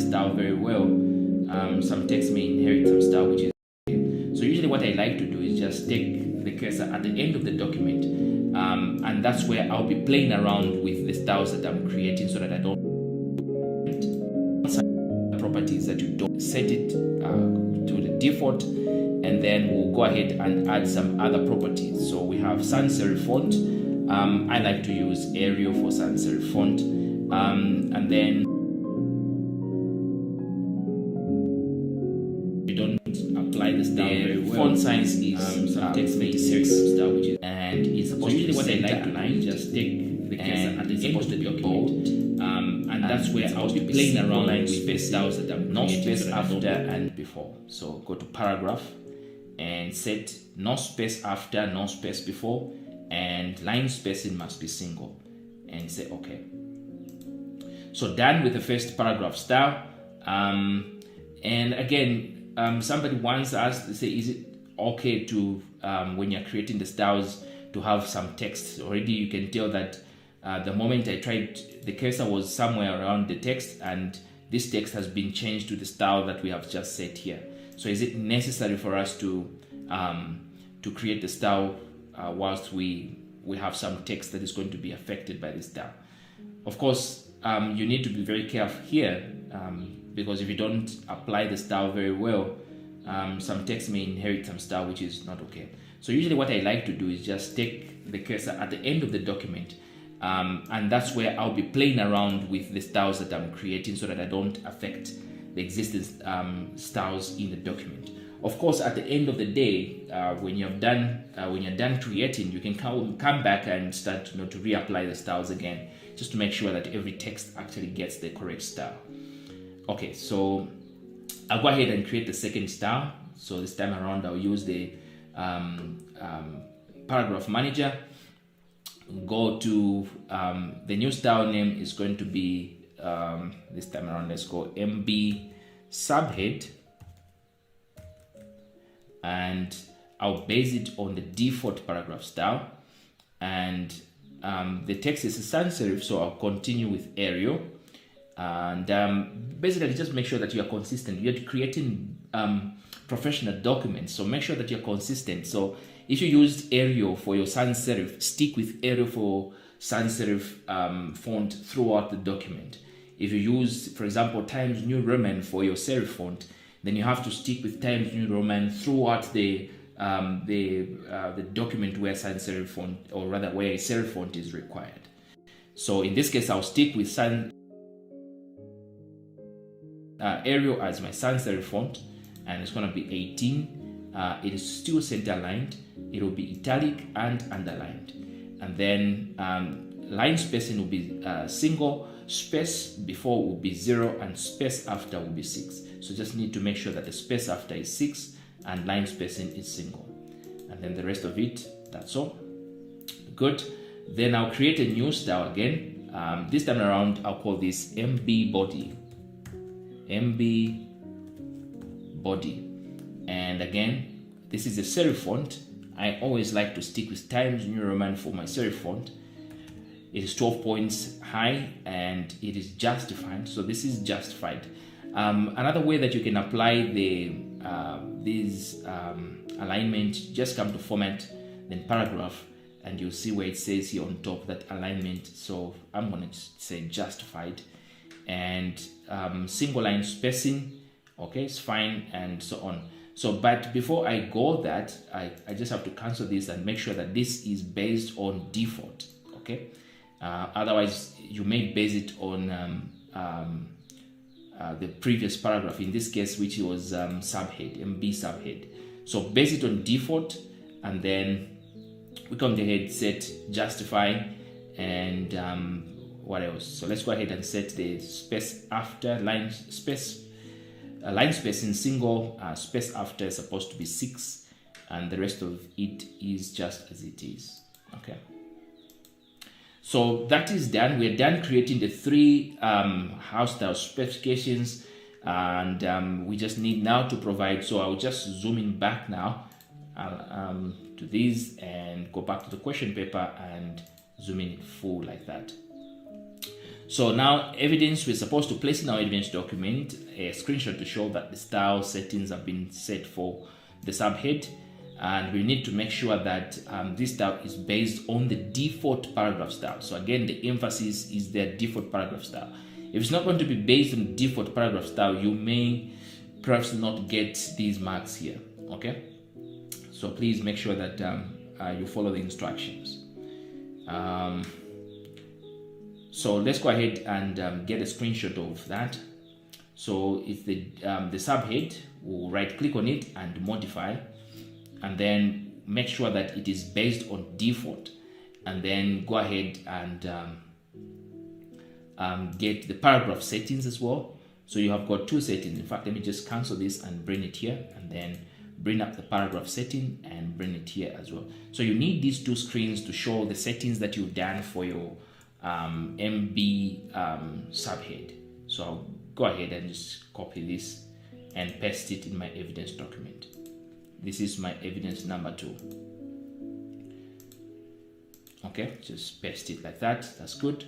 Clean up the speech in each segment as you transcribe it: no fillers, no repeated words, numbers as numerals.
style very well, some text may inherit some style, which is so usually what I like to do is just take the cursor at the end of the document, and that's where I'll be playing around with the styles that I'm creating so that I don't properties that you don't set it to the default, and then we'll go ahead and add some other properties. So we have sans serif font. I like to use Arial for sans serif font, and then we don't apply the style very well. Font size is some text may inherit some style, which is and it's supposed to be what I like to line. Just take the cursor at the end of the document, and that's where I'll be playing around with the styles that I'm no space after and before. So go to paragraph and set no space after, no space before, and line spacing must be single, and say OK. So done with the first paragraph style. And again, somebody once asked to say, is it okay to when you're creating the styles to have some text? Already you can tell that the moment I tried, the cursor was somewhere around the text, and this text has been changed to the style that we have just set here. So is it necessary for us to create the style whilst we have some text that is going to be affected by this style? Of course, you need to be very careful here, because if you don't apply the style very well, some text may inherit some style, which is not okay. So usually what I like to do is just take the cursor at the end of the document, and that's where I'll be playing around with the styles that I'm creating so that I don't affect the existing styles in the document. Of course, at the end of the day, when you're done creating, you can come back and start to reapply the styles again, just to make sure that every text actually gets the correct style. Okay, so I'll go ahead and create the second style. So this time around, I'll use the paragraph manager. Go to the new style name is going to be this time around, let's go MB subhead, and I'll base it on the default paragraph style, and the text is a sans serif, so I'll continue with Arial, and basically just make sure that you are consistent. You're creating professional documents, so make sure that you're consistent. So if you used Arial for your sans serif, stick with Arial for sans serif font throughout the document. If you use, for example, Times New Roman for your serif font, then you have to stick with Times New Roman throughout the document where sans serif font, or rather where a serif font is required. So in this case, I'll stick with Arial as my sans serif font, and it's going to be 18. It is still center aligned. It will be italic and underlined, and then line spacing will be single. Space before will be 0 and space after will be 6. So just need to make sure that the space after is 6 and line spacing is single, and then the rest of it, that's all. Good. Then I'll create a new style again. This time around, I'll call this MB body. MB body, and again, this is a serif font. I always like to stick with Times New Roman for my serif font. It is 12 points high and it is justified, so this is justified. Another way that you can apply these alignment, just come to format, then paragraph, and you'll see where it says here on top that alignment. So I'm going to say justified, and single line spacing, okay, it's fine, and so on. So, but before I go that, I just have to cancel this and make sure that this is based on default, okay? Otherwise, you may base it on the previous paragraph, in this case, which was subhead, MB subhead. So base it on default, and then we come to head, set, justify, and what else? So let's go ahead and set the space after line space, line spacing single, space after is supposed to be 6, and the rest of it is just as it is. Okay. So that is done. We're done creating the 3 house style specifications, and we just need now to provide. So I'll just zoom in back now to these and go back to the question paper and zoom in full like that. So now evidence, we're supposed to place in our evidence document a screenshot to show that the style settings have been set for the subhead, and we need to make sure that this style is based on the default paragraph style. So again, the emphasis is their default paragraph style. If it's not going to be based on default paragraph style, you may perhaps not get these marks here. Okay, so please make sure that you follow the instructions. So let's go ahead and get a screenshot of that. So it's the subhead. We'll right click on it and modify, and then make sure that it is based on default, and then go ahead and get the paragraph settings as well. So you have got two settings. In fact, let me just cancel this and bring it here, and then bring up the paragraph setting and bring it here as well. So you need these two screens to show the settings that you've done for your MB subhead. So I'll go ahead and just copy this and paste it in my evidence document. This is my evidence number 2. Okay, just paste it like that. That's good.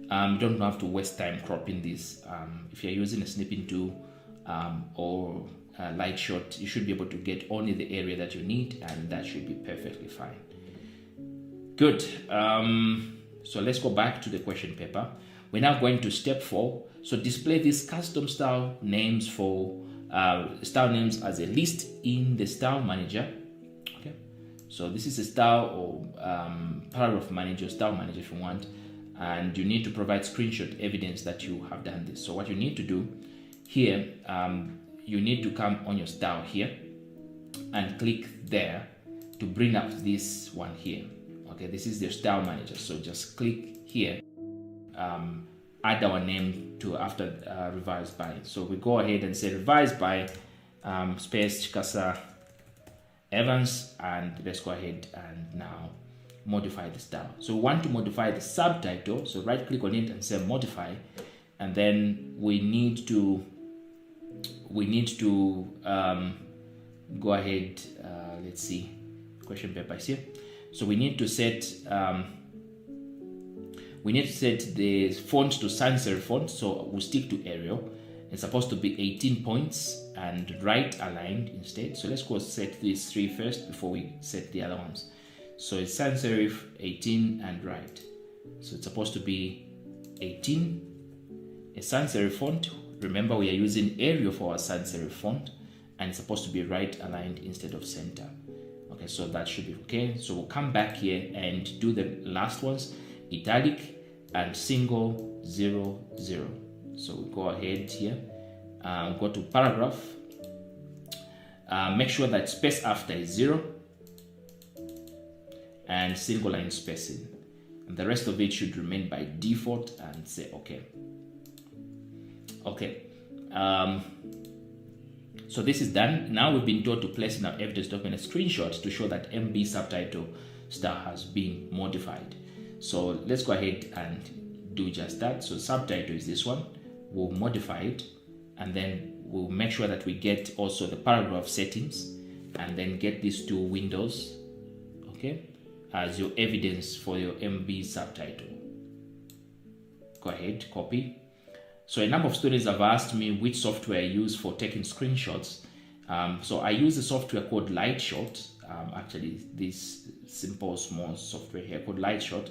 You don't have to waste time cropping this. If you're using a snipping tool or a light shot, you should be able to get only the area that you need, and that should be perfectly fine. Good. So let's go back to the question paper. We're now going to step 4. So display these custom style names for style names as a list in the style manager. Okay. So this is a style or paragraph manager, style manager if you want, and you need to provide screenshot evidence that you have done this. So what you need to do here, you need to come on your style here and click there to bring up this one here. Okay, this is the style manager. So just click here, add our name to after revised by. So we go ahead and say revised by space Chikasa Evans, and let's go ahead and now modify the style. So we want to modify the subtitle. So right click on it and say modify, and then we need to go ahead. Let's see, question paper is here. So we need to set the font to sans serif font. So we'll stick to Arial. It's supposed to be 18 points and right aligned instead. So let's go set these 3 first before we set the other ones. So it's sans serif 18 and right. So it's supposed to be 18, a sans serif font. Remember, we are using Arial for our sans serif font, and it's supposed to be right aligned instead of center. Okay, so that should be okay. So we'll come back here and do the last ones, italic and single 0, 0. So we'll go ahead here, go to paragraph, make sure that space after is 0 and single line spacing, and the rest of it should remain by default, and say okay. Okay, so this is done. Now we've been told to place in our evidence document a screenshot to show that MB subtitle style has been modified. So let's go ahead and do just that. So subtitle is this one. We'll modify it, and then we'll make sure that we get also the paragraph settings, and then get these 2 windows, okay, as your evidence for your MB subtitle. Go ahead, copy. So a number of students have asked me which software I use for taking screenshots. So I use a software called Lightshot. Actually, this simple small software here called Lightshot.